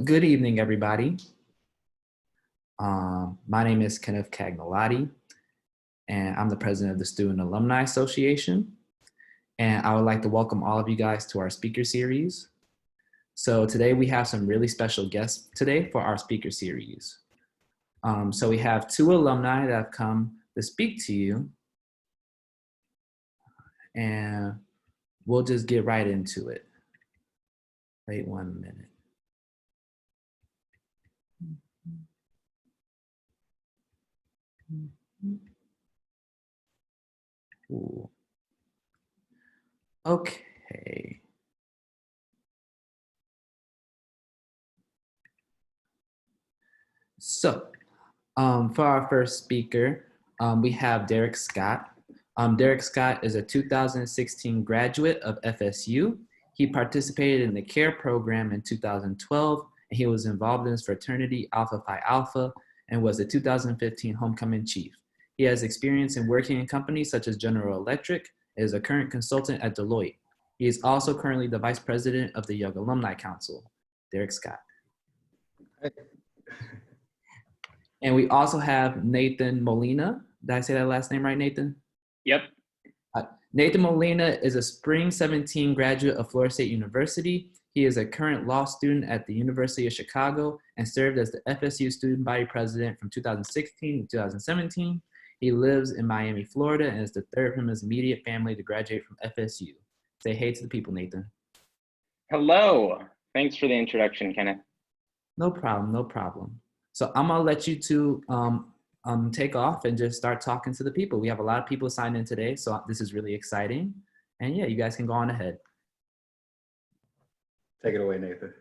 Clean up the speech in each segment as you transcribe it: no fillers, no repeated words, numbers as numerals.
Good evening, everybody. My name is Kenneth Cagnolati, and I'm the president of the Student Alumni Association. And I would like to welcome all of you guys to our speaker series. So today we have some really special guests today for our speaker series. So we have two alumni that have come to speak to you, and we'll just get right into it. Wait 1 minute. Ooh. Okay. So, for our first speaker, we have Derek Scott. Derek Scott is a 2016 graduate of FSU. He participated in the CARE program in 2012, and he was involved in his fraternity Alpha Phi Alpha and was the 2015 homecoming chief. He has experience in working in companies such as General Electric and is a current consultant at Deloitte. He is also currently the vice president of the Young Alumni Council. Derek Scott. And we also have Nathan Molina. Did I say that last name right, Nathan? Yep. Nathan Molina is a spring 17 graduate of Florida State University. He is a current law student at the University of Chicago and served as the FSU student body president from 2016 to 2017. He lives in Miami, Florida, and is the third from his immediate family to graduate from FSU. Say hey to the people, Nathan. Hello. Thanks for the introduction, Kenneth. No problem, no problem. So I'm gonna let you two take off and just start talking to the people. We have a lot of people signed in today, so this is really exciting. And yeah, you guys can go on ahead. Take it away, Nathan.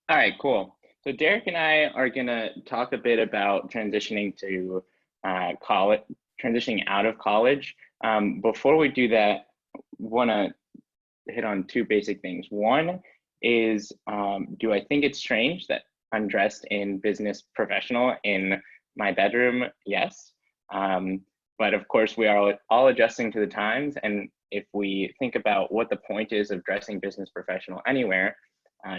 All right, cool. So Derek and I are gonna talk a bit about transitioning to college, transitioning out of college. Before we do that, wanna hit on two basic things. One is, do I think it's strange that I'm dressed in business professional in my bedroom? Yes. But of course, we are all adjusting to the times. And if we think about what the point is of dressing business professional anywhere,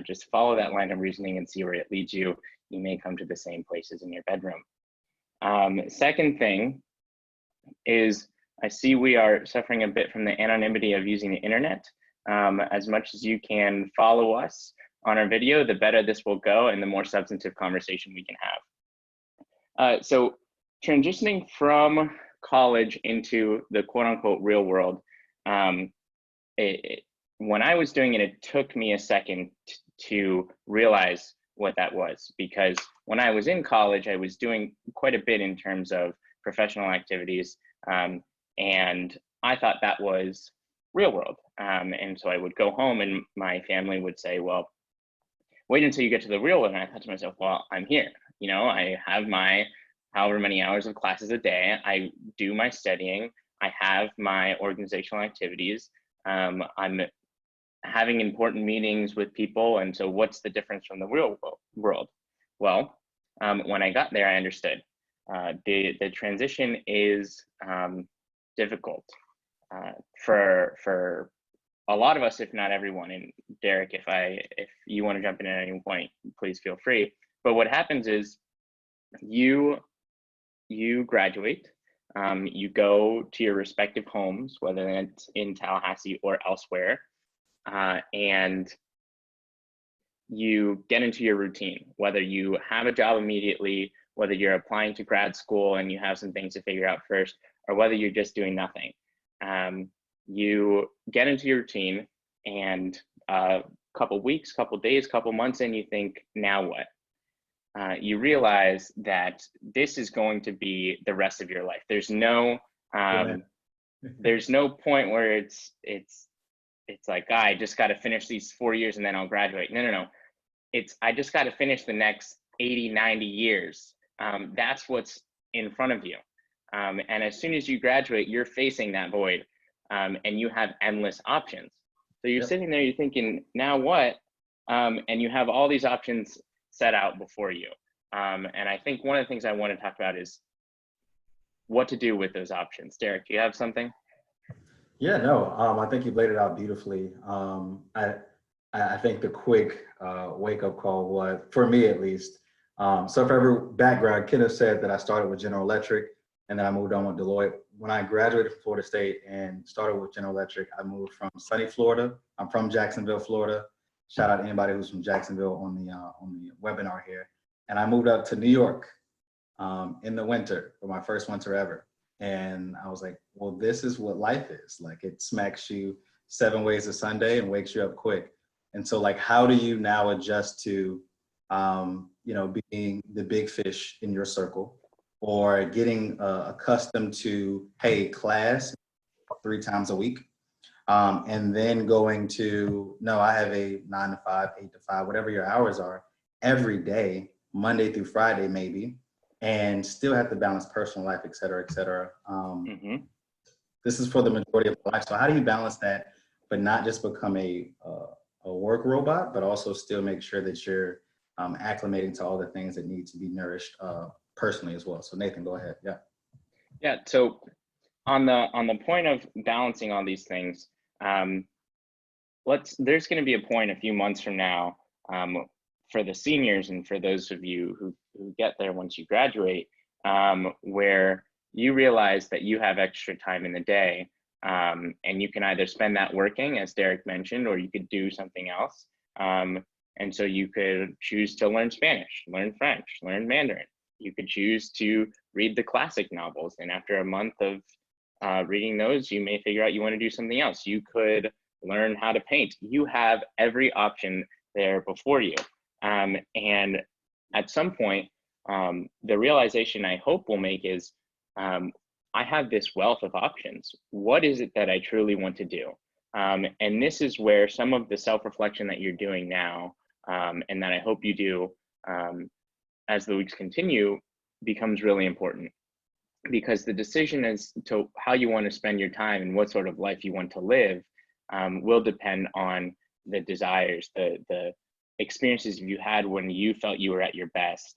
just follow that line of reasoning and see where it leads you. You may come to the same places in your bedroom. Second thing is, I see we are suffering a bit from the anonymity of using the internet. As much as you can follow us on our video, the better this will go and the more substantive conversation we can have. So transitioning from college into the quote unquote real world, when I was doing it, it took me a second to realize what that was, because when I was in college, I was doing quite a bit in terms of professional activities, and I thought that was real world. And so I would go home and my family would say, well, wait until you get to the real world. And I thought to myself, well, I'm here. You know, I have my however many hours of classes a day. I do my studying. I have my organizational activities. I'm having important meetings with people. And so what's the difference from the real world? Well, when I got there, I understood. The transition is difficult for a lot of us, if not everyone. And Derek, if you want to jump in at any point, please feel free. But what happens is you graduate, you go to your respective homes, whether it's in Tallahassee or elsewhere, and you get into your routine, whether you have a job immediately, whether you're applying to grad school and you have some things to figure out first, or whether you're just doing nothing. You get into your routine, and a couple weeks, couple days, couple months in, you think, now what? You realize that this is going to be the rest of your life. There's no there's no point where it's like, I just got to finish these 4 years and then I'll graduate. No. It's, I just got to finish the next 80, 90 years. That's what's in front of you. And as soon as you graduate, you're facing that void, and you have endless options. So you're sitting there, you're thinking, now what? And you have all these options set out before you. And I think one of the things I want to talk about is what to do with those options. Derek, do you have something? Yeah, no, I think you laid it out beautifully. I I think the quick wake-up call was, for me at least, so for every background, Kenneth said that I started with General Electric and then I moved on with Deloitte. When I graduated from Florida State and started with General Electric, I moved from sunny Florida. I'm from Jacksonville, Florida. Shout out to anybody who's from Jacksonville on the webinar here. And I moved up to New York in the winter for my first winter ever. And I was like, well, this is what life is. Like, it smacks you 7 ways a Sunday and wakes you up quick. And so, like, how do you now adjust to, you know, being the big fish in your circle, or getting accustomed to, hey, class 3 times a week, and then going to, no, I have a 9 to 5, 8 to 5, whatever your hours are, every day, Monday through Friday, maybe, and still have to balance personal life, et cetera, et cetera. This is for the majority of life. So how do you balance that, but not just become a work robot, but also still make sure that you're acclimating to all the things that need to be nourished personally as well? So Nathan, go ahead. Yeah. Yeah. So on the point of balancing all these things, there's going to be a point a few months from now, for the seniors and for those of you who get there once you graduate, where you realize that you have extra time in the day, and you can either spend that working, as Derek mentioned, or you could do something else. And so you could choose to learn Spanish, learn French, learn Mandarin. You could choose to read the classic novels, and after a month of reading those, you may figure out you want to do something else. You could learn how to paint. You have every option there before you. And at some point, the realization I hope we'll make is, I have this wealth of options. What is it that I truly want to do? And this is where some of the self-reflection that you're doing now, and that I hope you do as the weeks continue, becomes really important. Because the decision as to how you want to spend your time and what sort of life you want to live will depend on the desires, the experiences you had when you felt you were at your best.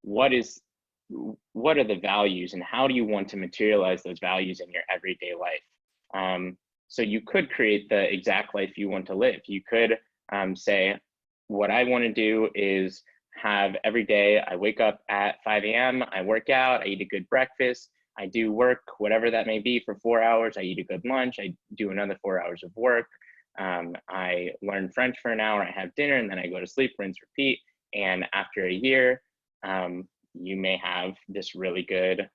What are the values, and how do you want to materialize those values in your everyday life? So you could create the exact life you want to live. You could say, what I want to do is have every day, I wake up at 5 a.m., I work out, I eat a good breakfast, I do work, whatever that may be, for 4 hours, I eat a good lunch, I do another 4 hours of work, I learn French for an hour, I have dinner, and then I go to sleep, rinse, repeat. And after a year, you may have this really good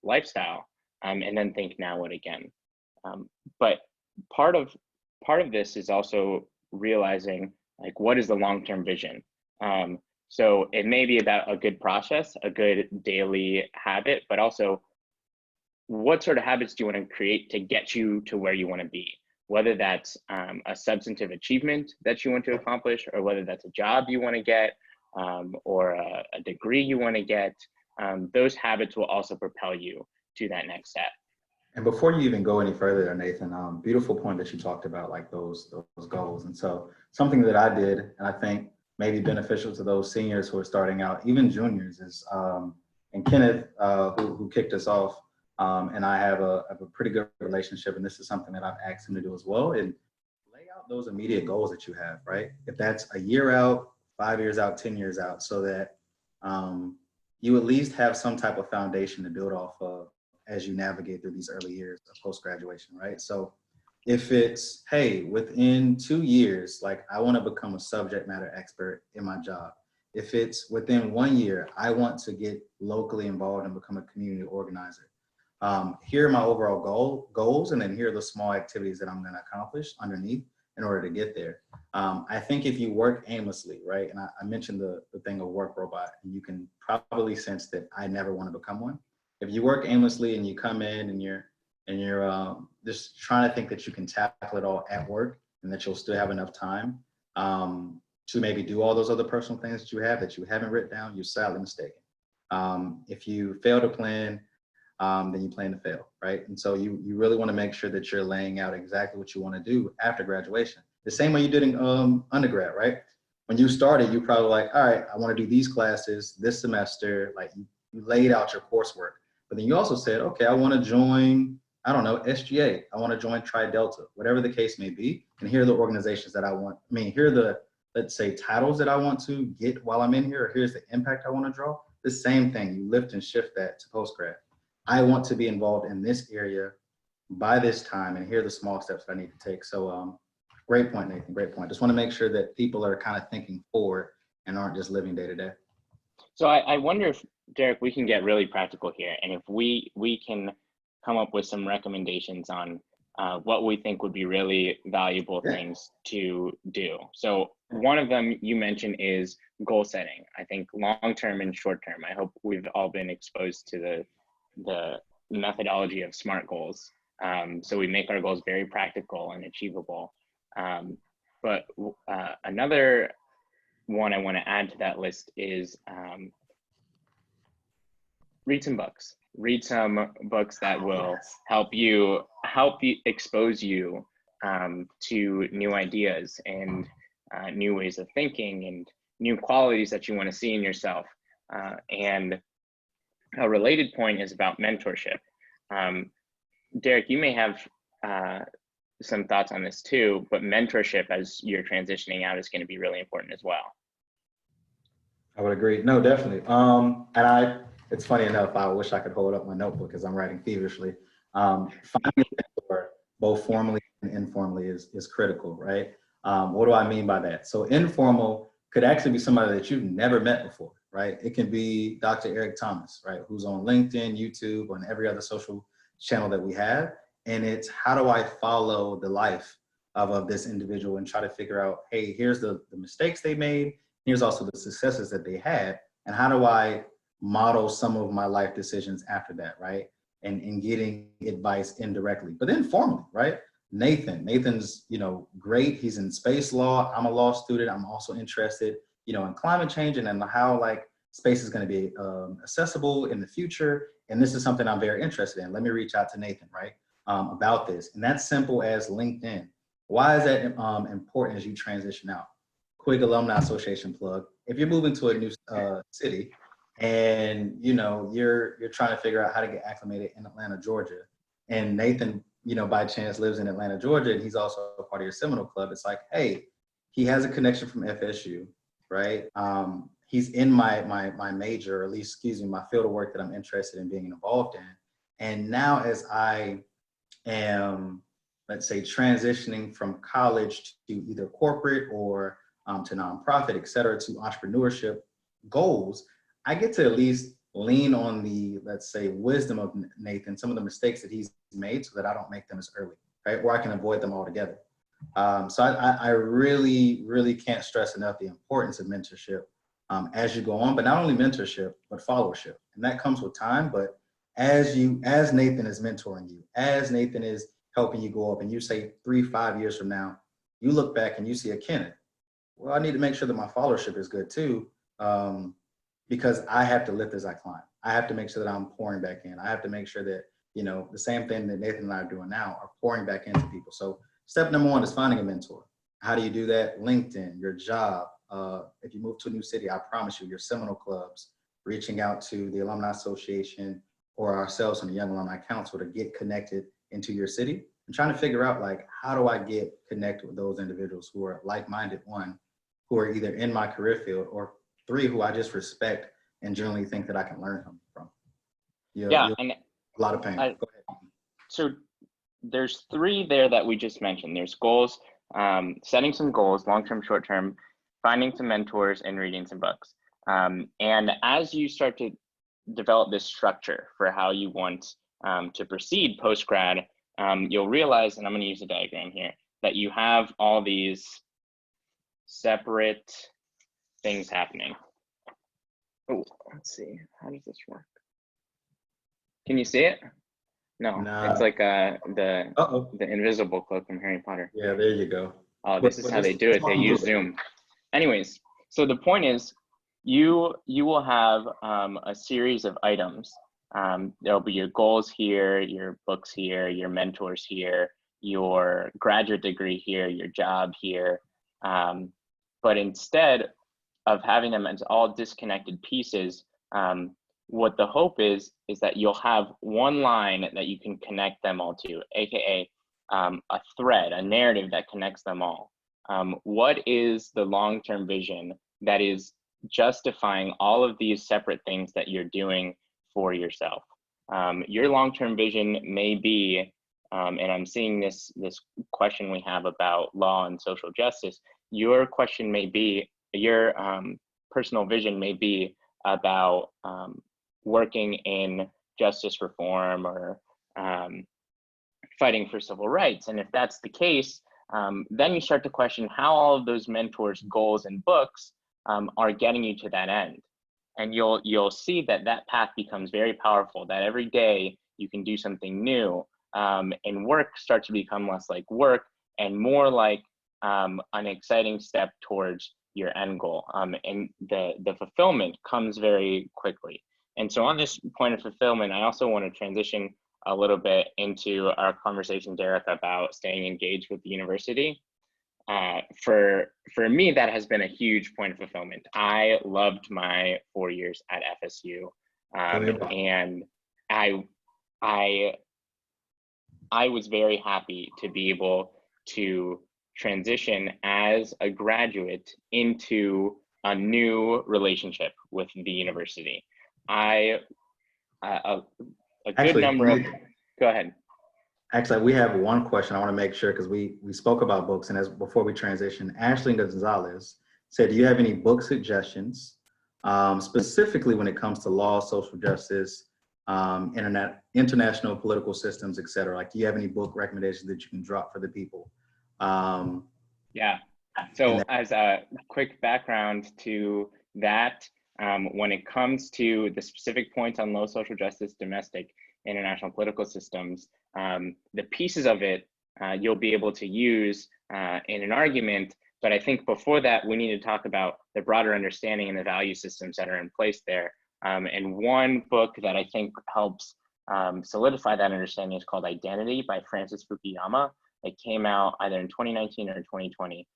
lifestyle, and then think, now what again? But part of this is also realizing, like, what is the long-term vision? So it may be about a good process, a good daily habit, but also what sort of habits do you want to create to get you to where you want to be? Whether that's a substantive achievement that you want to accomplish, or whether that's a job you want to get, or a degree you want to get, those habits will also propel you to that next step. And before you even go any further, Nathan, beautiful point that you talked about, like those goals. And so something that I did, and I think may be beneficial to those seniors who are starting out, even juniors, is, and Kenneth, who kicked us off, and I have a pretty good relationship, and this is something that I've asked him to do as well, and lay out those immediate goals that you have, right? If that's a year out, 5 years out, 10 years out, so that you at least have some type of foundation to build off of as you navigate through these early years of post-graduation, right? So if it's, hey, within 2 years, like, I want to become a subject matter expert in my job. If it's within 1 year, I want to get locally involved and become a community organizer. Here are my overall goals, and then here are the small activities that I'm going to accomplish underneath in order to get there. I think if you work aimlessly, right, and I mentioned the thing of work robot, and you can probably sense that I never want to become one. If you work aimlessly and you come in and you're just trying to think that you can tackle it all at work, and that you'll still have enough time to maybe do all those other personal things that you haven't written down, you're sadly mistaken. If you fail to plan, then you plan to fail, right? And so you really want to make sure that you're laying out exactly what you want to do after graduation. The same way you did in undergrad, right? When you started, you probably like, all right, I want to do these classes this semester. Like, you laid out your coursework, but then you also said, okay, I want to join I don't know, SGA. I want to join Tri Delta, whatever the case may be. And here are the organizations that I want. I mean, here are the, let's say, titles that I want to get while I'm in here, or here's the impact I want to draw. The same thing, you lift and shift that to Post-Grad. I want to be involved in this area by this time, and here are the small steps that I need to take. So great point, Nathan, great point. Just want to make sure that people are kind of thinking forward and aren't just living day to day. So I wonder if, Derek, we can get really practical here, and if we can come up with some recommendations on what we think would be really valuable things to do. So one of them you mentioned is goal setting. I think long-term and short-term. I hope we've all been exposed to the methodology of SMART goals. So we make our goals very practical and achievable. But another one I want to add to that list is read some books. Read some books that will help you expose you to new ideas and new ways of thinking and new qualities that you want to see in yourself. And a related point is about mentorship. Derek, you may have some thoughts on this too, but mentorship as you're transitioning out is going to be really important as well. I would agree. No, definitely. It's funny enough, I wish I could hold up my notebook as I'm writing feverishly. Finding a mentor, both formally and informally, is critical, right? What do I mean by that? So informal could actually be somebody that you've never met before, right? It can be Dr. Eric Thomas, right? Who's on LinkedIn, YouTube, and every other social channel that we have. And it's, how do I follow the life of this individual and try to figure out, hey, here's the mistakes they made. Here's also the successes that they had. And how do I model some of my life decisions after that, right? And getting advice indirectly, but then formally, right? Nathan's, great. He's in space law. I'm a law student. I'm also interested, in climate change and how space is going to be accessible in the future. And this is something I'm very interested in. Let me reach out to Nathan, right? About this. And that's simple as LinkedIn. Why is that important as you transition out? Quick Alumni Association plug. If you're moving to a new city and you're trying to figure out how to get acclimated in Atlanta, Georgia, and Nathan, by chance lives in Atlanta, Georgia, and he's also a part of your Seminole Club, it's like, hey, he has a connection from FSU, right? He's in my major, or at least, my field of work that I'm interested in being involved in. And now as I am, let's say, transitioning from college to either corporate or to nonprofit, et cetera, to entrepreneurship goals, I get to at least lean on the, let's say, wisdom of Nathan, some of the mistakes that he's made so that I don't make them as early, right? Or I can avoid them altogether. So I really, really can't stress enough the importance of mentorship as you go on, but not only mentorship, but followership. And that comes with time, but as Nathan is mentoring you, as Nathan is helping you go up, and you say 3-5 years from now, you look back and you see a Kenneth. Well, I need to make sure that my followership is good too, because I have to lift as I climb. I have to make sure that I'm pouring back in. I have to make sure that, the same thing that Nathan and I are doing now are pouring back into people. So step number one is finding a mentor. How do you do that? LinkedIn, your job. If you move to a new city, I promise you, your Seminole clubs, reaching out to the Alumni Association or ourselves on the Young Alumni Council to get connected into your city, and trying to figure out, how do I get connected with those individuals who are like-minded, one, who are either in my career field, or three, who I just respect and generally think that I can learn from. Yeah, and a lot of pain. Go ahead. So there's three there that we just mentioned. There's goals, setting some goals, long-term, short-term, finding some mentors, and reading some books. And as you start to develop this structure for how you want to proceed post-grad, you'll realize, and I'm going to use a diagram here, that you have all these separate things happening. Oh, let's see. How does this work? Can you see it? No. It's like the invisible cloak from Harry Potter. Yeah, there you go. Oh, this is how they do it. They use Zoom. Anyways, so the point is, you will have a series of items. There'll be your goals here, your books here, your mentors here, your graduate degree here, your job here. But instead of having them as all disconnected pieces, what the hope is that you'll have one line that you can connect them all to, aka a thread, a narrative that connects them all. What is the long-term vision that is justifying all of these separate things that you're doing for yourself? Your long-term vision may be, and I'm seeing this question we have about law and social justice, your question may be, your personal vision may be about working in justice reform or fighting for civil rights. And if that's the case, then you start to question how all of those mentors' goals and books are getting you to that end. And you'll see that that path becomes very powerful, that every day you can do something new, and work starts to become less like work and more like an exciting step towards your end goal. And the fulfillment comes very quickly. And so on this point of fulfillment, I also want to transition a little bit into our conversation, Derek, about staying engaged with the university. For me, that has been a huge point of fulfillment. I loved my 4 years at FSU, and I was very happy to be able to transition as a graduate into a new relationship with the university. A good number of, go ahead. Actually, we have one question I want to make sure, because we spoke about books, and as before we transition, Ashley Gonzalez said, do you have any book suggestions, specifically when it comes to law, social justice, international political systems, et cetera? Like, do you have any book recommendations that you can drop for the people? Yeah. So as a quick background to that, when it comes to the specific points on law, social justice, domestic, international political systems, the pieces of it you'll be able to use in an argument. But I think before that, we need to talk about the broader understanding and the value systems that are in place there. And one book that I think helps solidify that understanding is called Identity by Francis Fukuyama. It came out either in 2019 or 2020.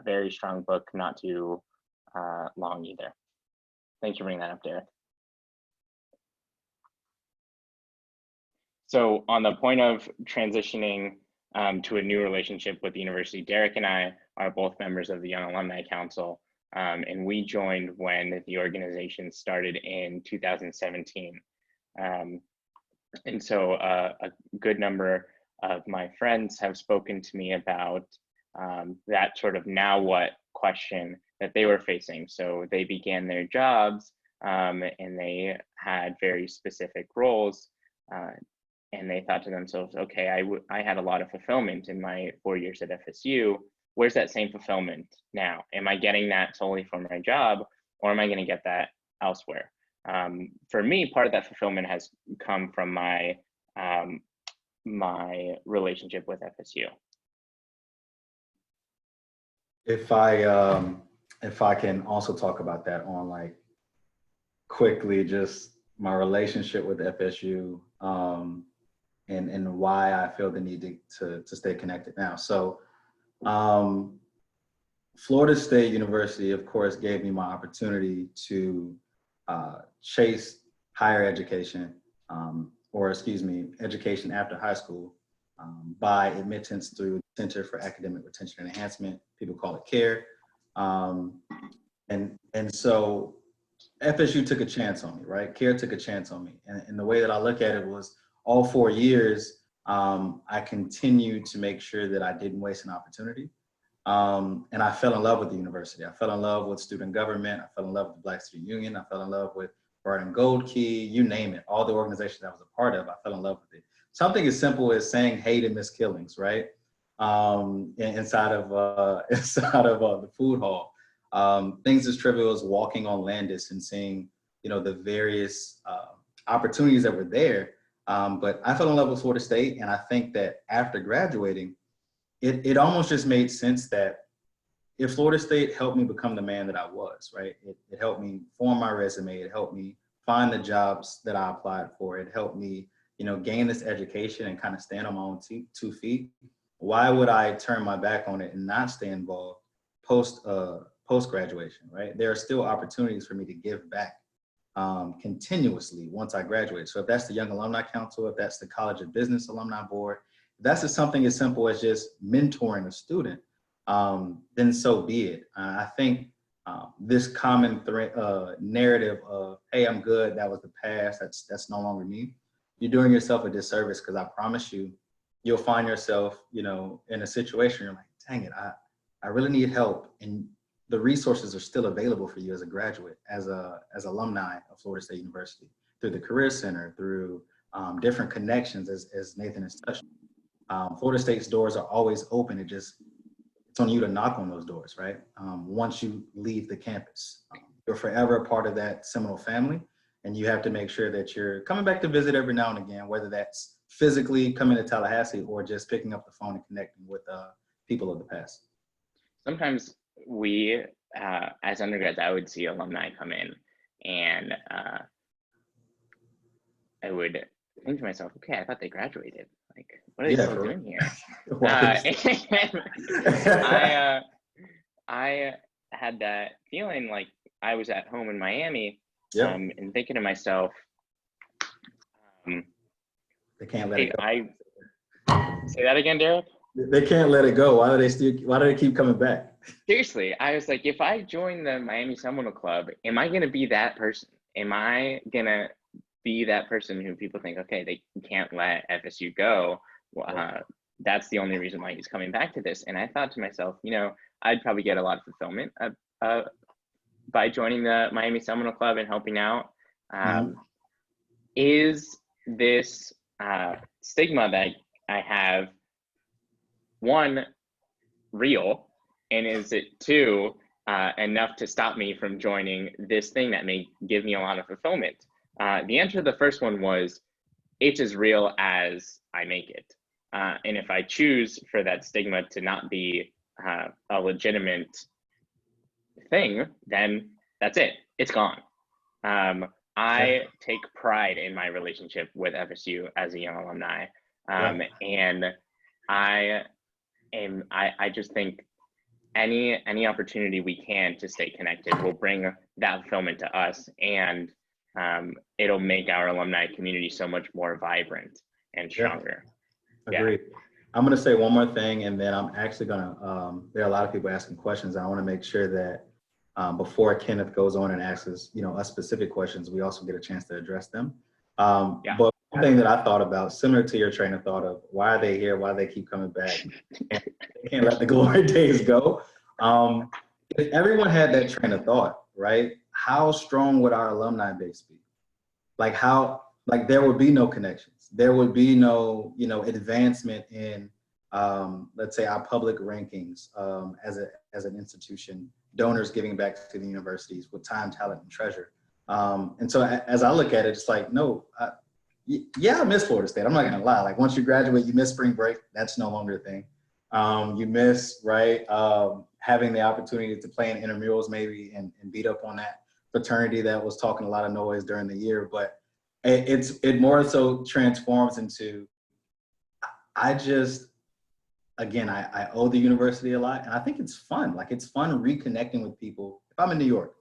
Very strong book, not too long either. Thanks for bringing that up, Derek. So on the point of transitioning to a new relationship with the university, Derek and I are both members of the Young Alumni Council, and we joined when the organization started in 2017. And so a good number of my friends have spoken to me about that sort of now what question that they were facing. So they began their jobs and they had very specific roles. And they thought to themselves, okay, I had a lot of fulfillment in my 4 years at FSU. Where's that same fulfillment now? Am I getting that solely from my job, or am I going to get that elsewhere? For me, part of that fulfillment has come from my my relationship with FSU. If I can also talk about that on, like, quickly, just my relationship with FSU, and why I feel the need to stay connected now. So Florida State University, of course, gave me my opportunity to chase higher education, or excuse me, education after high school, by admittance through the Center for Academic Retention and Enhancement. People call it CARE. And so FSU took a chance on me, right? CARE took a chance on me. And the way that I look at it was, all 4 years, I continued to make sure that I didn't waste an opportunity. And I fell in love with the university. I fell in love with student government. I fell in love with the Black Student Union. I fell in love with Barton Gold Key, you name it. All the organizations I was a part of, I fell in love with it. Something as simple as saying hey to Miss Killings, right? Inside of the food hall. Things as trivial as walking on Landis and seeing, the various opportunities that were there. But I fell in love with Florida State, and I think that after graduating, it almost just made sense that if Florida State helped me become the man that I was, right? It helped me form my resume. It helped me find the jobs that I applied for. It helped me, gain this education and kind of stand on my own 2 feet. Why would I turn my back on it and not stay involved post graduation, right? There are still opportunities for me to give back continuously once I graduated. So if that's the Young Alumni Council, if that's the College of Business Alumni Board, if that's just something as simple as just mentoring a student, then so be it. I think this common narrative of, hey, I'm good, that was the past, that's no longer me. You're doing yourself a disservice, because I promise you, you'll find yourself, in a situation you're like, dang it, I really need help. And the resources are still available for you as a graduate, as alumni of Florida State University, through the Career Center, through different connections, as Nathan has touched. Florida State's doors are always open. It's on you to knock on those doors, right? Once you leave the campus, you're forever a part of that Seminole family, and you have to make sure that you're coming back to visit every now and again, whether that's physically coming to Tallahassee or just picking up the phone and connecting with people of the past. Sometimes we, as undergrads, I would see alumni come in, and I would think to myself, okay, I thought they graduated. Like, what are they still doing here? I had that feeling like I was at home in Miami, and thinking to myself, they can't let it go. Say that again, Derek? They can't let it go. Why do they keep coming back? Seriously, I was like, if I join the Miami Seminole Club, am I going to be that person? Am I going to be that person who people think, okay, they can't let FSU go? That's the only reason why he's coming back to this. And I thought to myself, I'd probably get a lot of fulfillment by joining the Miami Seminole Club and helping out. Is this stigma that I have, one, real, and is it, two, enough to stop me from joining this thing that may give me a lot of fulfillment? The answer to the first one was, it's as real as I make it. And if I choose for that stigma to not be a legitimate thing, then that's it, it's gone. I take pride in my relationship with FSU as a young alumni. And I just think any opportunity we can to stay connected will bring that fulfillment to us, and it'll make our alumni community so much more vibrant and stronger. Agreed. I'm going to say one more thing, and then I'm actually going to, there are a lot of people asking questions. I want to make sure that before Kenneth goes on and asks us, us specific questions, we also get a chance to address them. But one thing that I thought about, similar to your train of thought of why are they here, why they keep coming back, and they can't let the glory days go. If everyone had that train of thought, right? How strong would our alumni base be? Like there would be no connections. There would be no, advancement in, let's say, our public rankings as an institution, donors giving back to the universities with time, talent, and treasure. And so as I look at it, it's like, no, I miss Florida State. I'm not gonna lie. Like once you graduate, you miss spring break. That's no longer a thing. You miss, right, having the opportunity to play in intramurals maybe and beat up on that fraternity that was talking a lot of noise during the year. But it more so transforms into, I owe the university a lot, and I think it's fun. Like it's fun reconnecting with people. If I'm in New York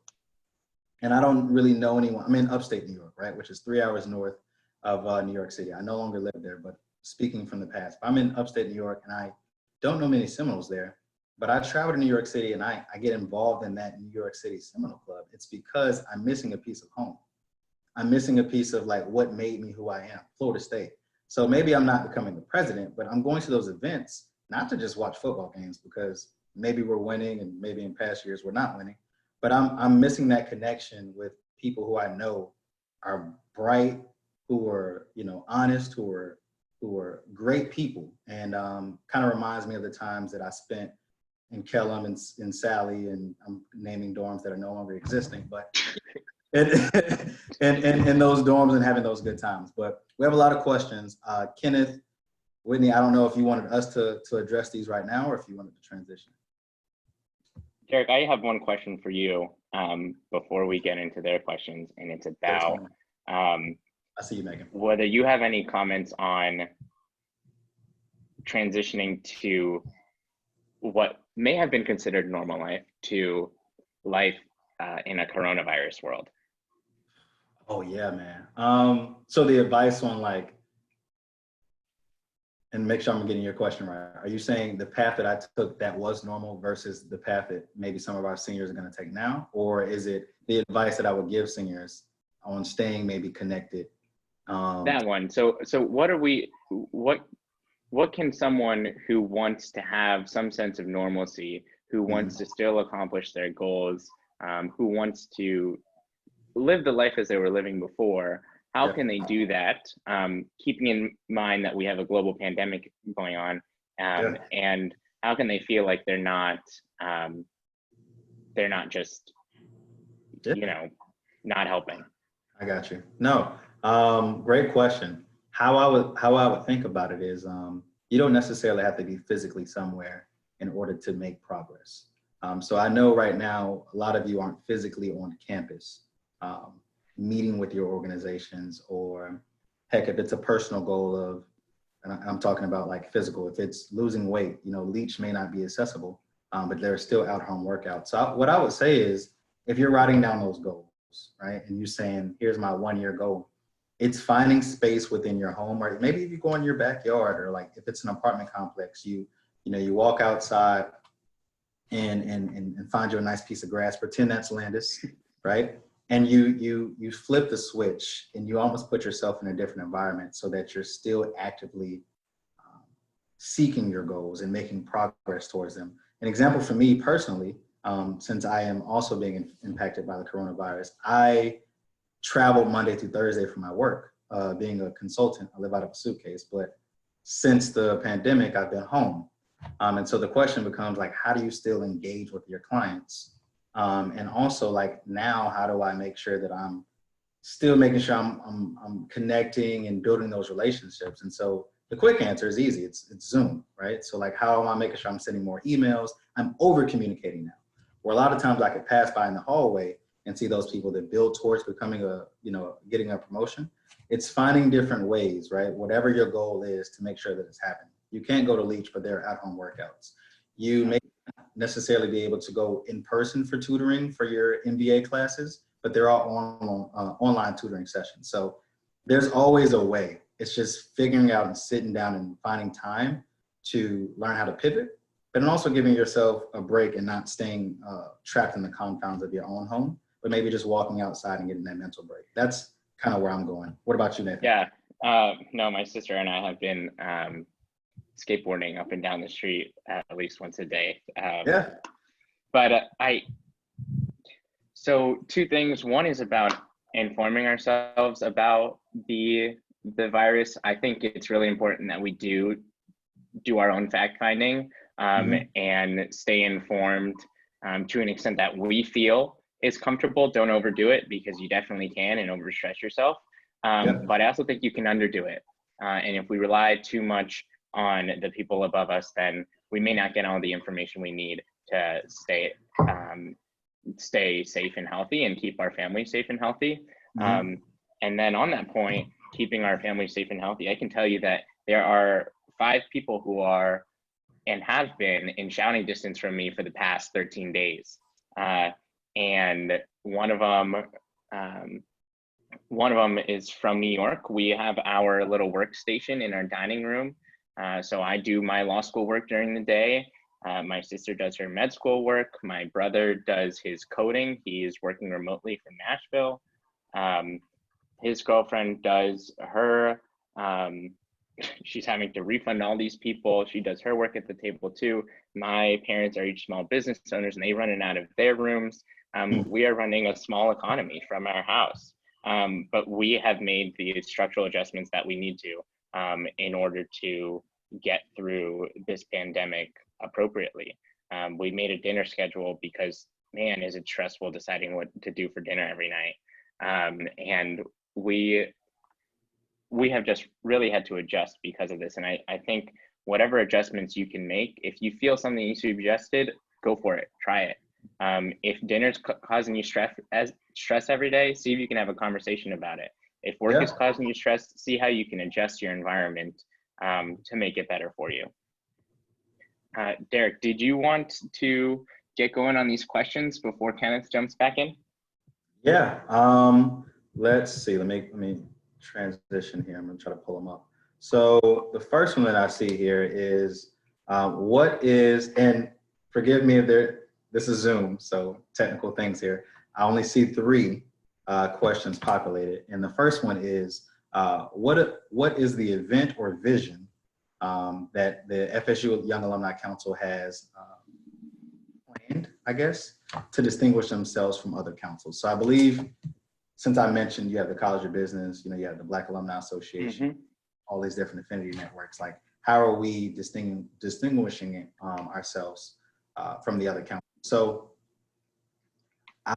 and I don't really know anyone, I'm in upstate New York, right, which is 3 hours north of New York City. I no longer live there, but speaking from the past, if I'm in upstate New York and I don't know many Seminoles there, but I travel to New York City and I get involved in that New York City Seminole Club, it's because I'm missing a piece of home. I'm missing a piece of like what made me who I am, Florida State. So maybe I'm not becoming the president, but I'm going to those events not to just watch football games because maybe we're winning and maybe in past years we're not winning, but I'm missing that connection with people who I know are bright, who are, honest, who are great people, and kind of reminds me of the times that I spent in Kellum and Sally, and I'm naming dorms that are no longer existing, but in those dorms and having those good times. But we have a lot of questions. Kenneth, Whitney, I don't know if you wanted us to address these right now or if you wanted to transition. Derek, I have one question for you before we get into their questions, and it's about I see you, Megan. whether you have any comments on transitioning to what may have been considered normal life to life in a coronavirus world. Oh yeah, man. So the advice on like, and make sure I'm getting your question right. Are you saying the path that I took that was normal versus the path that maybe some of our seniors are going to take now? Or is it the advice that I would give seniors on staying maybe connected? That one. So what can someone who wants to have some sense of normalcy, who wants to still accomplish their goals, who wants to live the life as they were living before, how Yeah, can they do that? Keeping in mind that we have a global pandemic going on, yeah, and how can they feel like they're not just, yeah. not helping? I got you. No, great question. How I would think about it is, you don't necessarily have to be physically somewhere in order to make progress. So I know right now a lot of you aren't physically on campus, um, meeting with your organizations, or heck, if it's a personal goal of, and I'm talking about like physical, if it's losing weight, Leach may not be accessible, but there's still out home workouts. So what I would say is, if you're writing down those goals, right, and you're saying, here's my 1 year goal, it's finding space within your home, or maybe if you go in your backyard, or like if it's an apartment complex, you walk outside and find you a nice piece of grass, pretend that's Landis, right? And you flip the switch and you almost put yourself in a different environment so that you're still actively seeking your goals and making progress towards them. An example for me personally, since I am also being impacted by the coronavirus, I travel Monday through Thursday for my work. Being a consultant, I live out of a suitcase, but since the pandemic, I've been home. And so the question becomes like, how do you still engage with your clients? And also like now, how do I make sure that I'm still making sure I'm connecting and building those relationships? And so the quick answer is easy. It's Zoom, right? So like, how am I making sure I'm sending more emails? I'm over communicating now. Where a lot of times I could pass by in the hallway and see those people that build towards becoming getting a promotion. It's finding different ways, right? Whatever your goal is, to make sure that it's happening. You can't go to Leach, but there are at-home workouts. You may not necessarily be able to go in person for tutoring for your MBA classes, but there are online tutoring sessions. So there's always a way. It's just figuring out and sitting down and finding time to learn how to pivot, but then also giving yourself a break and not staying trapped in the confines of your own home, but maybe just walking outside and getting that mental break. That's kind of where I'm going. What about you, Nathan? Yeah. No, my sister and I have been skateboarding up and down the street at least once a day. Yeah. But so two things. One is about informing ourselves about the virus. I think it's really important that we do our own fact finding, and stay informed to an extent that we feel is comfortable. Don't overdo it, because you definitely can, and overstress yourself. But I also think you can underdo it. And if we rely too much on the people above us, then we may not get all the information we need to stay safe and healthy, and keep our family safe and healthy. And then on that point, keeping our family safe and healthy, I can tell you that there are 5 people who are and have been in shouting distance from me for the past 13 days. And one of them is from New York. We have our little workstation in our dining room. So I do my law school work during the day. My sister does her med school work. My brother does his coding. He is working remotely from Nashville. His girlfriend does her, she's having to refund all these people. She does her work at the table too. My parents are each small business owners, and they run it out of their rooms. We are running a small economy from our house. But we have made the structural adjustments that we need to in order to get through this pandemic appropriately. We made a dinner schedule because, man, is it stressful deciding what to do for dinner every night. And we have just really had to adjust because of this. And I think whatever adjustments you can make, if you feel something needs to be adjusted, go for it, try it. If dinner's causing you stress every day, see if you can have a conversation about it. If work is causing you stress, see how you can adjust your environment to make it better for you. Derek, did you want to get going on these questions before Kenneth jumps back in? Yeah. let's see. Let me transition here. I'm gonna try to pull them up. So the first one that I see here is what is, and forgive me if this is Zoom, so technical things here. I only see three questions populated, and the first one is what is the event or vision that the FSU Young Alumni Council has planned, I guess, to distinguish themselves from other councils. So I believe, since I mentioned you have the College of Business, you have the Black Alumni Association, all these different affinity networks, like how are we distinguishing ourselves from the other councils? So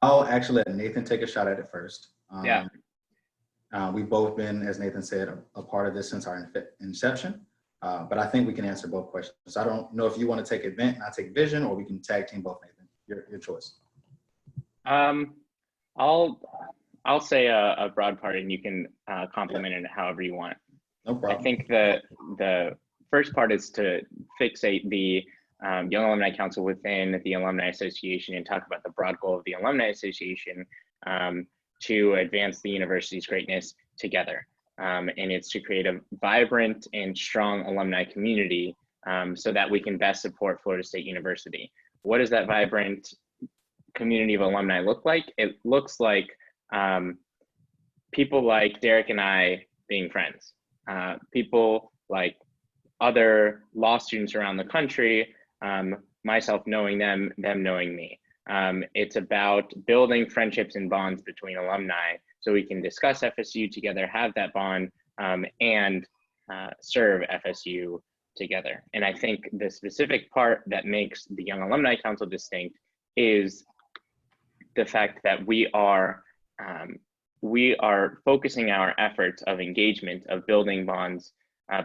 I'll actually let Nathan take a shot at it first. Yeah. We've both been, as Nathan said, a part of this since our inception, but I think we can answer both questions. So I don't know if you want to take event and I take vision, or we can tag team both, Nathan. Your choice. I'll say a broad part, and you can complement it however you want. No problem. I think the first part is to fixate the Young Alumni Council within the Alumni Association and talk about the broad goal of the Alumni Association to advance the university's greatness together. And it's to create a vibrant and strong alumni community so that we can best support Florida State University. What does that vibrant community of alumni look like? It looks like people like Derek and I being friends, people like other law students around the country, myself knowing them, them knowing me. It's about building friendships and bonds between alumni so we can discuss FSU together, have that bond, and serve FSU together. And I think the specific part that makes the Young Alumni Council distinct is the fact that we are focusing our efforts of engagement, of building bonds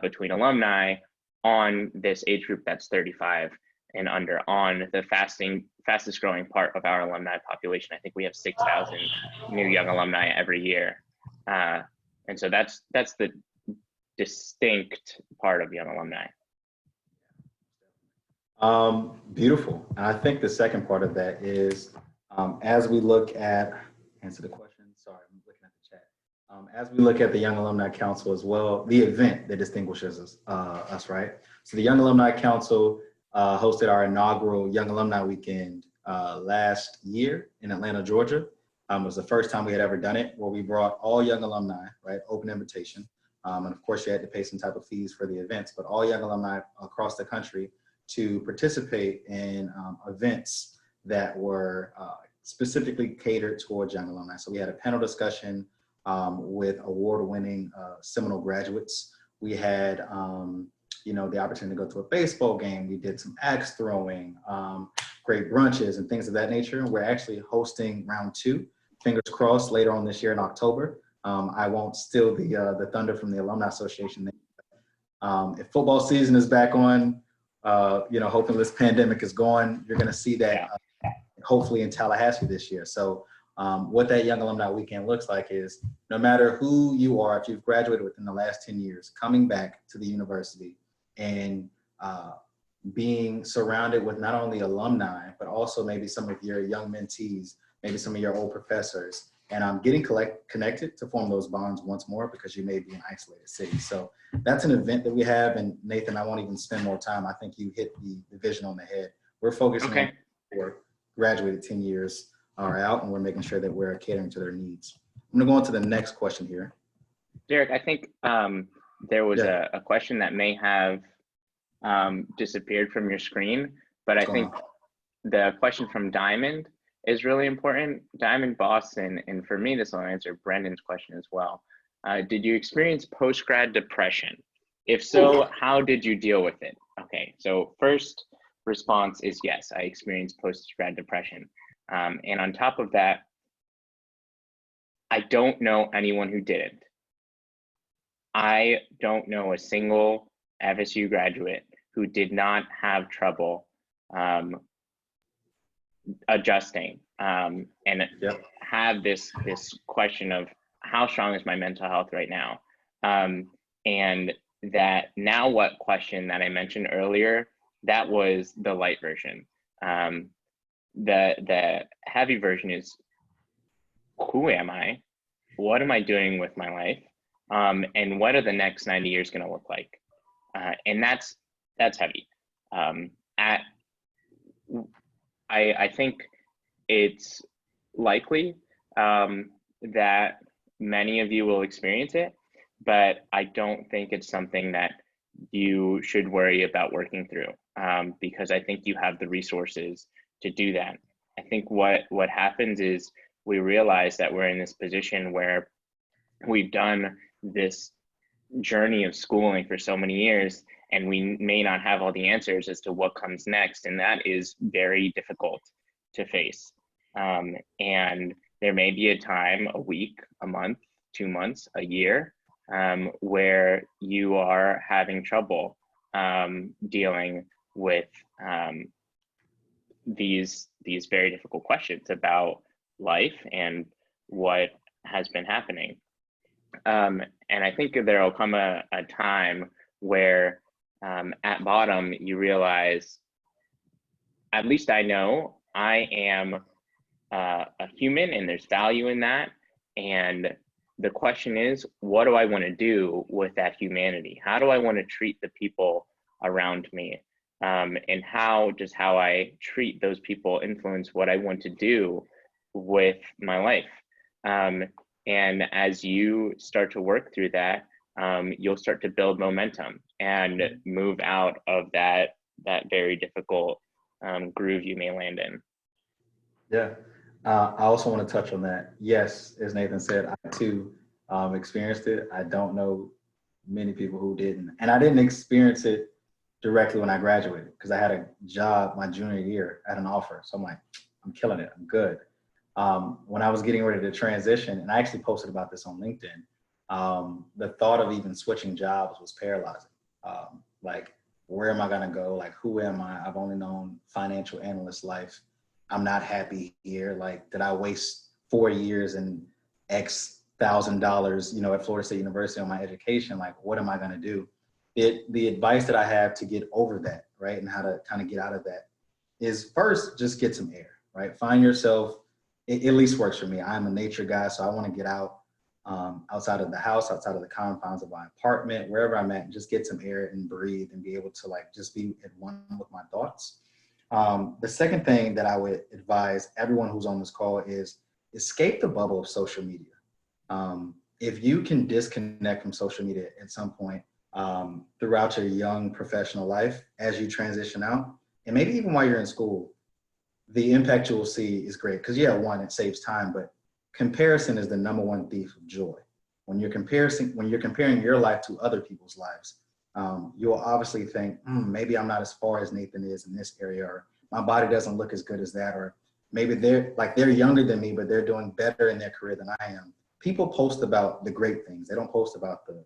between alumni on this age group that's 35 and under, on the fastest growing part of our alumni population. I think we have 6,000 new young alumni every year. And so that's the distinct part of Young Alumni. Beautiful. And I think the second part of that is, as we look at, answer the question, sorry, I'm looking at the chat. As we look at the Young Alumni Council as well, the event that distinguishes us, right? So the Young Alumni Council hosted our inaugural Young Alumni Weekend last year in Atlanta, Georgia. It was the first time we had ever done it, where we brought all young alumni, right, open invitation. And of course, you had to pay some type of fees for the events, but all young alumni across the country to participate in events that were specifically catered towards young alumni. So we had a panel discussion with award-winning seminal graduates. We had the opportunity to go to a baseball game. We did some axe throwing, great brunches and things of that nature. We're actually hosting round 2, fingers crossed, later on this year in October. I won't steal the thunder from the Alumni Association. If football season is back on, hopefully this pandemic is gone, you're gonna see that hopefully in Tallahassee this year. So what that Young Alumni Weekend looks like is, no matter who you are, if you've graduated within the last 10 years, coming back to the university and being surrounded with not only alumni, but also maybe some of your young mentees, maybe some of your old professors, and getting connected to form those bonds once more, because you may be in isolated cities. So that's an event that we have. And Nathan, I won't even spend more time. I think you hit the vision on the head. We're focusing on for graduated 10 years are out, and we're making sure that we're catering to their needs. I'm gonna go on to the next question here. Derek, I think there was a question that may have disappeared from your screen, but I think the question from Diamond is really important. Diamond Boston, and for me, this will answer Brendan's question as well. Did you experience post-grad depression? If so, how did you deal with it? Okay, so first response is yes, I experienced post-grad depression. And on top of that, I don't know anyone who didn't. I don't know a single FSU graduate who did not have trouble adjusting and have this question of how strong is my mental health right now, and that now what question that I mentioned earlier, that was the light version. The heavy version is, who am I? what am I doing with my life? And what are the next 90 years going to look like? And that's heavy. At I think it's likely that many of you will experience it, but I don't think it's something that you should worry about working through, because I think you have the resources to do that. I think what happens is we realize that we're in this position where we've done this journey of schooling for so many years, and we may not have all the answers as to what comes next, and that is very difficult to face. And there may be a time, a week, a month, 2 months, a year, where you are having trouble dealing with these very difficult questions about life and what has been happening. And I think there will come a time where at bottom you realize, at least I know I am a human and there's value in that. And the question is, what do I want to do with that humanity? How do I want to treat the people around me? And how does how I treat those people influence what I want to do with my life? And as you start to work through that, you'll start to build momentum and move out of that very difficult groove you may land in. Yeah. I also want to touch on that. Yes, as Nathan said, I too experienced it. I don't know many people who didn't. And I didn't experience it directly when I graduated, because I had a job my junior year at an offer. So I'm like, I'm killing it. I'm good. When I was getting ready to transition, and I actually posted about this on LinkedIn, the thought of even switching jobs was paralyzing. Like, where am I going to go? Like, who am I? I've only known financial analyst life. I'm not happy here. Like, did I waste 4 years and X $1,000, at Florida State University on my education? Like, what am I going to do? The advice that I have to get over that, right, and how to kind of get out of that is, first, just get some air, right? Find yourself. It at least works for me. I'm a nature guy, so I want to get out outside of the house, outside of the confines of my apartment, wherever I'm at, and just get some air and breathe and be able to just be at one with my thoughts. The second thing that I would advise everyone who's on this call is escape the bubble of social media. If you can disconnect from social media at some point throughout your young professional life, as you transition out, and maybe even while you're in school, the impact you will see is great. Because one, it saves time, but comparison is the number one thief of joy. When you're comparing your life to other people's lives, you will obviously think, maybe I'm not as far as Nathan is in this area, or my body doesn't look as good as that, or maybe they're younger than me, but they're doing better in their career than I am. People post about the great things. They don't post about the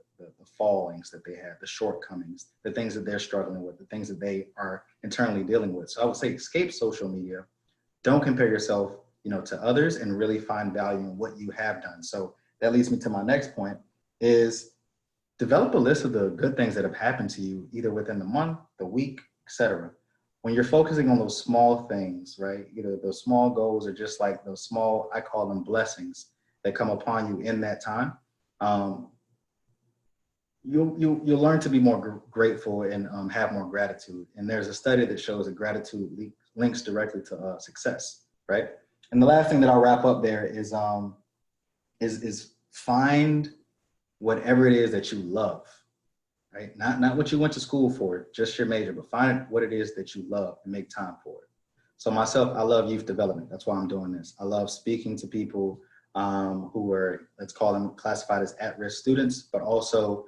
fallings that they have, the shortcomings, the things that they're struggling with, the things that they are internally dealing with. So I would say escape social media. Don't compare yourself, to others, and really find value in what you have done. So that leads me to my next point is develop a list of the good things that have happened to you, either within the month, the week, etc. When you're focusing on those small things, right? Either those small goals or just like those small, I call them blessings, that come upon you in that time, you'll learn to be more grateful and have more gratitude. And there's a study that shows that gratitude links directly to success, right? And the last thing that I'll wrap up there is find whatever it is that you love, right? Not what you went to school for, just your major, but find what it is that you love and make time for it. So myself, I love youth development. That's why I'm doing this. I love speaking to people who are, let's call them classified as at-risk students, but also,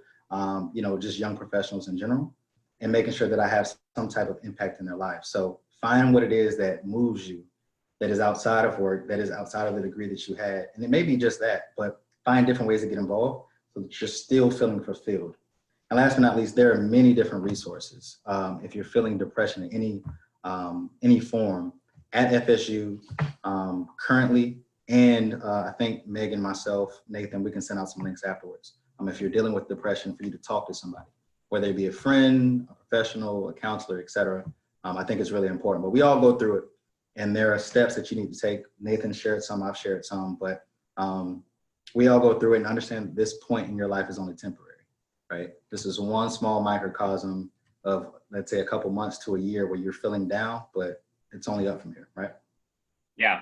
just young professionals in general, and making sure that I have some type of impact in their lives. So find what it is that moves you, that is outside of work, that is outside of the degree that you had. And it may be just that, but find different ways to get involved so that you're still feeling fulfilled. And last but not least, there are many different resources. If you're feeling depression in any form at FSU currently, and I think Megan, myself, Nathan, we can send out some links afterwards. If you're dealing with depression, for you to talk to somebody, whether it be a friend, a professional, a counselor, et cetera. I think it's really important, but we all go through it. And there are steps that you need to take. Nathan shared some, I've shared some, but we all go through it and understand this point in your life is only temporary, right? This is one small microcosm of, let's say, a couple months to a year where you're feeling down, but it's only up from here, right? Yeah.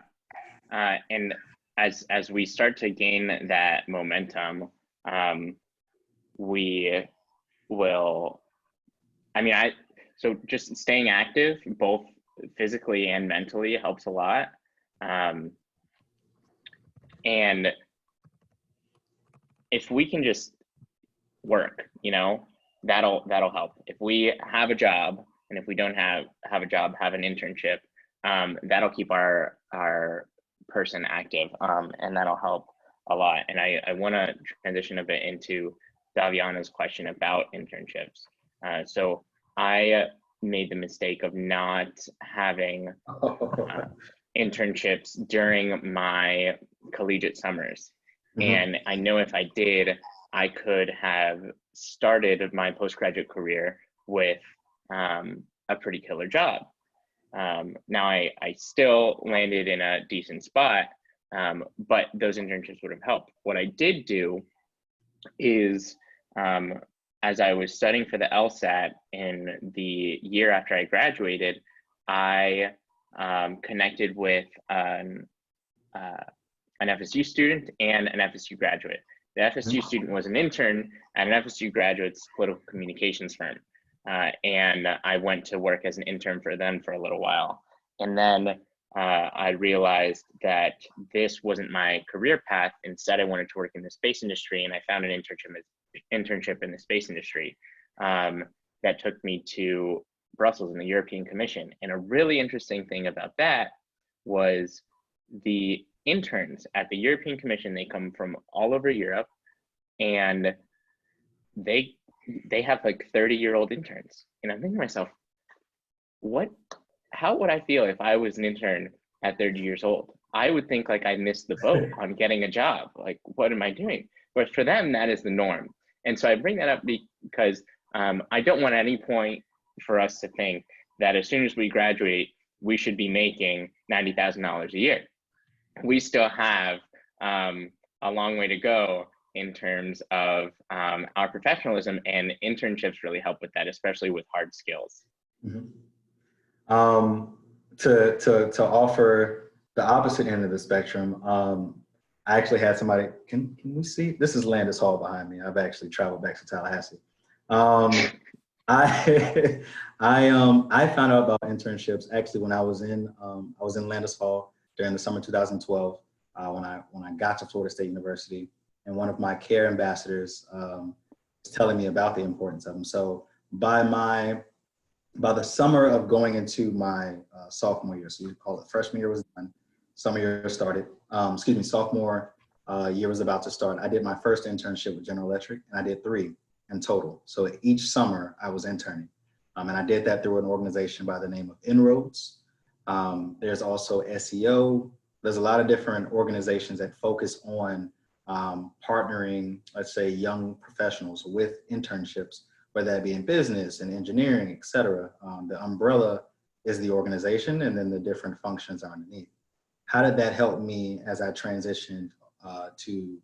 And as we start to gain that momentum, we will, so just staying active, both physically and mentally, helps a lot. And if we can just work, that'll help. If we have a job, and if we don't have a job, have an internship, that'll keep our person active, and that'll help a lot. And I want to transition a bit into Daviana's question about internships. So I made the mistake of not having internships during my collegiate summers. And I know if I did, I could have started my postgraduate career with a pretty killer job. Now I still landed in a decent spot, but those internships would have helped. What I did do is, as I was studying for the LSAT in the year after I graduated, I connected with an FSU student and an FSU graduate. The FSU student was an intern at an FSU graduate's political communications firm. And I went to work as an intern for them for a little while. And then I realized that this wasn't my career path. Instead, I wanted to work in the space industry, and I found an internship in the space industry that took me to Brussels in the European Commission. And a really interesting thing about that was the interns at the European Commission, they come from all over Europe, and they have like 30-year-old interns. And I'm thinking to myself, how would I feel if I was an intern at 30 years old? I would think like I missed the boat on getting a job. Like, what am I doing? But for them, that is the norm. And so I bring that up because I don't want at any point for us to think that as soon as we graduate, we should be making $90,000 a year. We still have a long way to go in terms of our professionalism, and internships really help with that, especially with hard skills. To offer the opposite end of the spectrum, I actually had somebody, can we see? This is Landis Hall behind me. I've actually traveled back to Tallahassee. I found out about internships actually when I was in Landis Hall during the summer 2012 when I got to Florida State University, and one of my care ambassadors was telling me about the importance of them. So by the summer of going into my sophomore year, so you call it freshman year was done, summer year started, sophomore year was about to start. I did my first internship with General Electric, and I did 3 in total. So each summer I was interning. And I did that through an organization by the name of Inroads. There's also SEO. There's a lot of different organizations that focus on partnering, let's say, young professionals with internships, whether that be in business and engineering, et cetera. The umbrella is the organization, and then the different functions are underneath. How did that help me as I transitioned to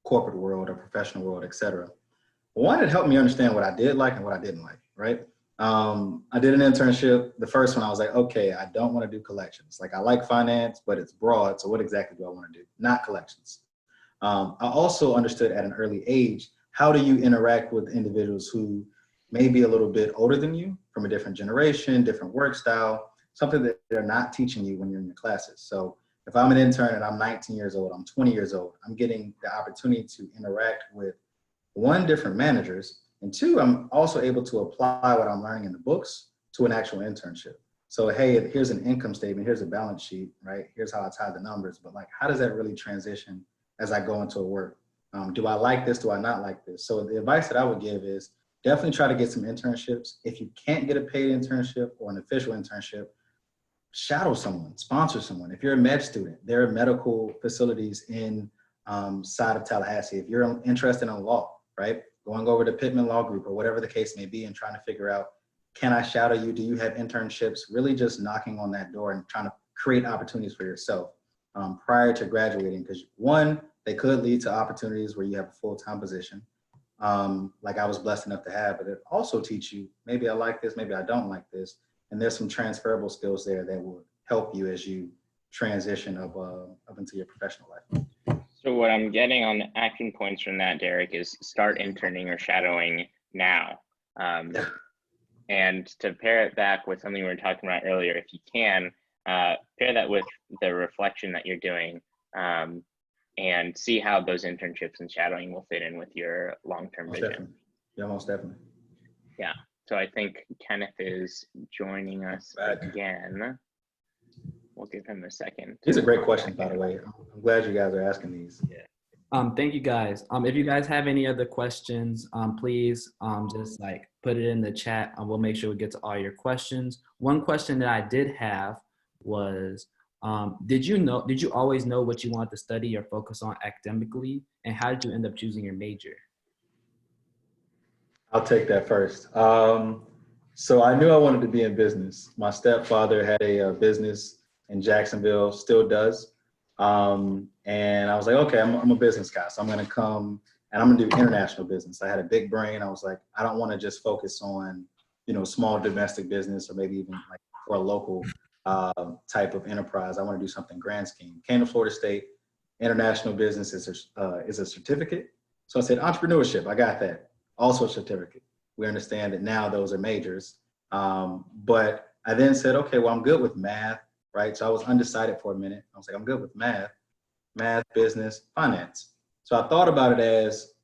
corporate world or professional world, et cetera? One, it helped me understand what I did like and what I didn't like, right? I did an internship. The first one, I was like, okay, I don't want to do collections. Like, I like finance, but it's broad. So what exactly do I want to do? Not collections. I also understood at an early age, how do you interact with individuals who may be a little bit older than you, from a different generation, different work style, something that they're not teaching you when you're in your classes. So if I'm an intern and I'm 19 years old, I'm 20 years old, I'm getting the opportunity to interact with 1, different managers, and 2, I'm also able to apply what I'm learning in the books to an actual internship. So, hey, here's an income statement, here's a balance sheet, right? Here's how I tie the numbers, but like, how does that really transition as I go into a work? Do I like this? Do I not like this? So the advice that I would give is definitely try to get some internships. If you can't get a paid internship or an official internship, shadow someone, sponsor someone. If you're a med student, there are medical facilities in side of Tallahassee. If you're interested in law, right? Going over to Pittman Law Group or whatever the case may be and trying to figure out, can I shadow you? Do you have internships? Really just knocking on that door and trying to create opportunities for yourself prior to graduating. Because 1, They could lead to opportunities where you have a full-time position, like I was blessed enough to have, but it also teach you, maybe I like this, maybe I don't like this. And there's some transferable skills there that will help you as you transition up into your professional life. So what I'm getting on the action points from that, Derek, is start interning or shadowing now. And to pair it back with something we were talking about earlier, if you can, pair that with the reflection that you're doing, and see how those internships and shadowing will fit in with your long-term vision. Definitely. Yeah, most definitely. Yeah. So I think Kenneth is joining us again. We'll give him a second. These are great questions, by the way. I'm glad you guys are asking these. Yeah. Thank you guys. If you guys have any other questions, please just like put it in the chat, and we'll make sure we get to all your questions. One question that I did have was, did you always know what you wanted to study or focus on academically, and how did you end up choosing your major? I'll take that first. So I knew I wanted to be in business. My stepfather had a business in Jacksonville, still does. And I was like, okay, I'm a business guy, so I'm gonna come and I'm gonna do international business. I had a big brain. I was like, I don't wanna just focus on, small domestic business or maybe even like for a local type of enterprise. I wanna do something grand scheme. Came to Florida State, international business is a certificate. So I said, entrepreneurship, I got that. Also a certificate. We understand that now those are majors. But I then said, okay, well, I'm good with math, right? So I was undecided for a minute. I was like, I'm good with math, business, finance. So I thought about it as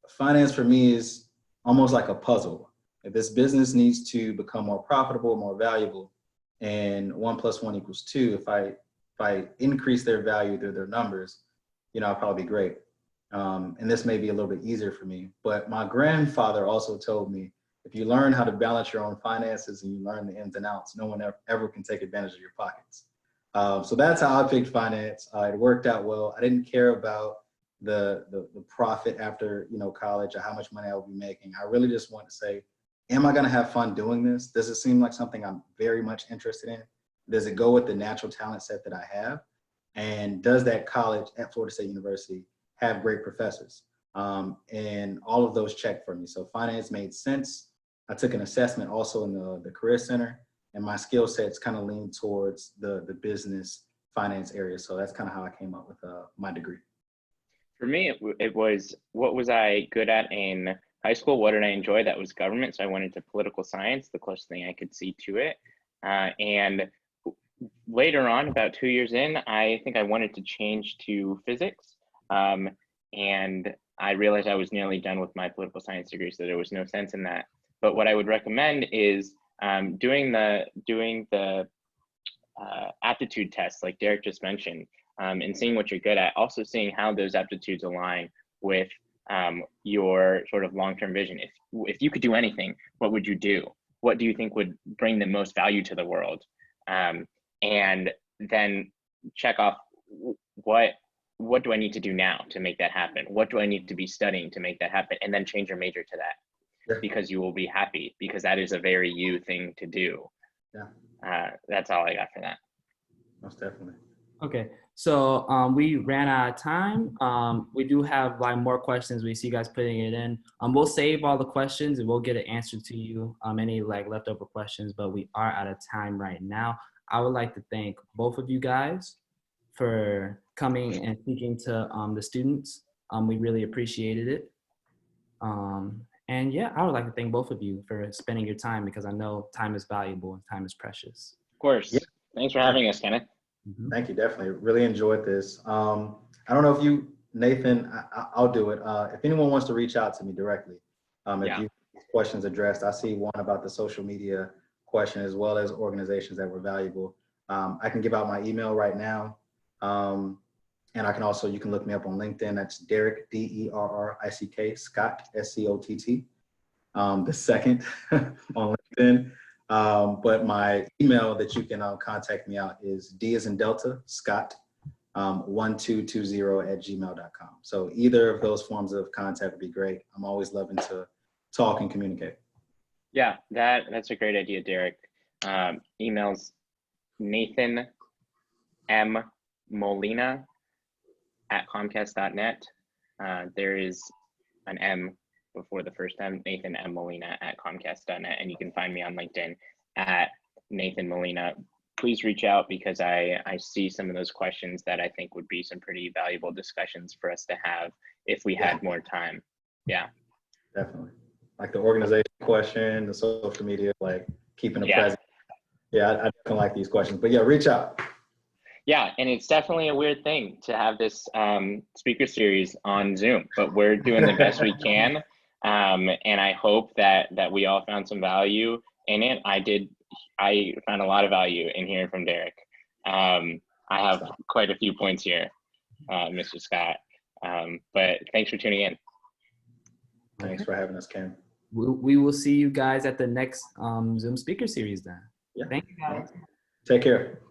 finance for me is almost like a puzzle. If this business needs to become more profitable, more valuable, and 1 + 1 = 2, if I increase their value through their numbers, I'll probably be great. And this may be a little bit easier for me, but my grandfather also told me, if you learn how to balance your own finances and you learn the ins and outs, no one ever can take advantage of your pockets. So that's how I picked finance. It worked out well. I didn't care about the profit after, college or how much money I would be making. I really just want to say, am I going to have fun doing this? Does it seem like something I'm very much interested in? Does it go with the natural talent set that I have? And does that college at Florida State University have great professors? And all of those checked for me. So finance made sense. I took an assessment also in the Career Center, and my skill sets kind of leaned towards the business finance area. So that's kind of how I came up with my degree. For me, it was, what was I good at in high school? What did I enjoy? That was government. So I went into political science, the closest thing I could see to it. And later on, about 2 years in, I think I wanted to change to physics. And I realized I was nearly done with my political science degree, so there was no sense in that. But what I would recommend is doing the aptitude tests, like Derek just mentioned, and seeing what you're good at. Also seeing how those aptitudes align with your sort of long-term vision. If you could do anything, what would you do? What do you think would bring the most value to the world? And then check off what do I need to do now to make that happen? What do I need to be studying to make that happen? And then change your major to that, because you will be happy, because that is a very you thing to do. Yeah. That's all I got for that. Most definitely. Okay, so we ran out of time. We do have like more questions. We see you guys putting it in. We'll save all the questions and we'll get an answer to you. Any like leftover questions, but we are out of time right now. I would like to thank both of you guys for coming and speaking to the students. We really appreciated it. And yeah, I would like to thank both of you for spending your time, because I know time is valuable and time is precious. Of course. Yeah. Thanks for having us, Kenneth. Mm-hmm. Thank you. Definitely. Really enjoyed this. I don't know if you, Nathan, I'll do it. If anyone wants to reach out to me directly, if you have questions addressed, I see one about the social media question as well as organizations that were valuable. I can give out my email right now. And I can also, you can look me up on LinkedIn. That's Derrick, D-E-R-R-I-C-K, Scott, S-C-O-T-T, the second on LinkedIn. But my email that you can contact me out is D as in Delta, Scott, 1220@gmail.com. So either of those forms of contact would be great. I'm always loving to talk and communicate. Yeah, that's a great idea, Derrick. Emails Nathan M. Molina Comcast.net. There is an M before the first M, Nathan M. Molina at Comcast.net. And you can find me on LinkedIn at Nathan Molina. Please reach out because I see some of those questions that I think would be some pretty valuable discussions for us to have if we had more time. Yeah. Definitely. Like the organization question, the social media, like keeping it present. Yeah, I definitely like these questions, but yeah, reach out. Yeah, and it's definitely a weird thing to have this speaker series on Zoom, but we're doing the best we can. And I hope that we all found some value in it. I found a lot of value in hearing from Derek. I have quite a few points here, Mr. Scott. But thanks for tuning in. Thanks for having us, Ken. We will see you guys at the next Zoom speaker series then. Yeah. Thank you, guys. Take care.